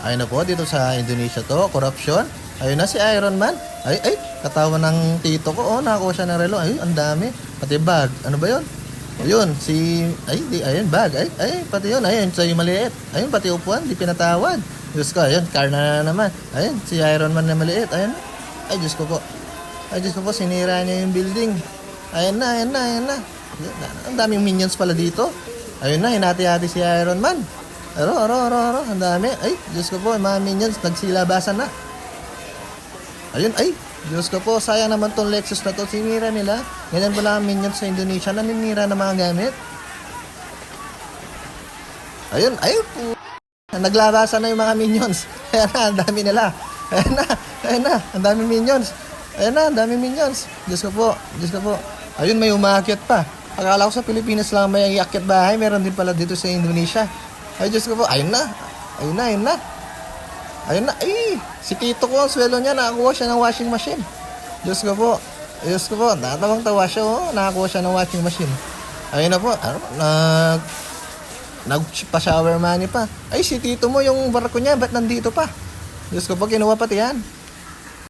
Ayun na po, dito sa Indonesia to, corruption. Ayun na si Iron Man. Ay, katawan ng tito ko. Oh, nakakuha siya ng relo. Ay, ang dami. Pati bag. Ano ba yun? Ayun, ayun, bag. Pati yun. Ayun, sa yung maliit. Ayun, pati upuan, di pinatawad. Diyos ko, ayun, car na naman. Ayun, si Iron Man na maliit. Ayun. Ay, Diyos ko po. Ay, Diyos ko po, sinira niya yung building. Ayun na. Ang daming minions pala dito. Ayun na, hinati-hati si Iron Man. Aro. Ang dami. Ay, Diyos ko po, mga minions, nagsilabasan na. Ayun, Diyos ko po, sayang naman tong Lexus na to. Sinira nila. Ganyan pala ang minions sa Indonesia, naninira ng mga gamit. Ayun po. Naglabasan na yung mga minions. Ayan na, ang dami nila. Ayan na, ang dami minions. Ayan na, ang dami minions. Diyos ko po. Ayun, may umakyat pa. Akala ko sa Pilipinas lang may iakyat bahay. Meron din pala dito sa Indonesia. Ay, Diyos ko po. Ayun na. Ay, si tito ko, ang swelo niya, nakakuha siya ng washing machine. Diyos ko po. Natawang-tawa siya, oh. Nakakuha siya ng washing machine. Ayun na po. Nagpa-shower money pa. Ay, si tito mo, yung barko niya, ba't nandito pa? Diyos ko po, kinuha pati yan.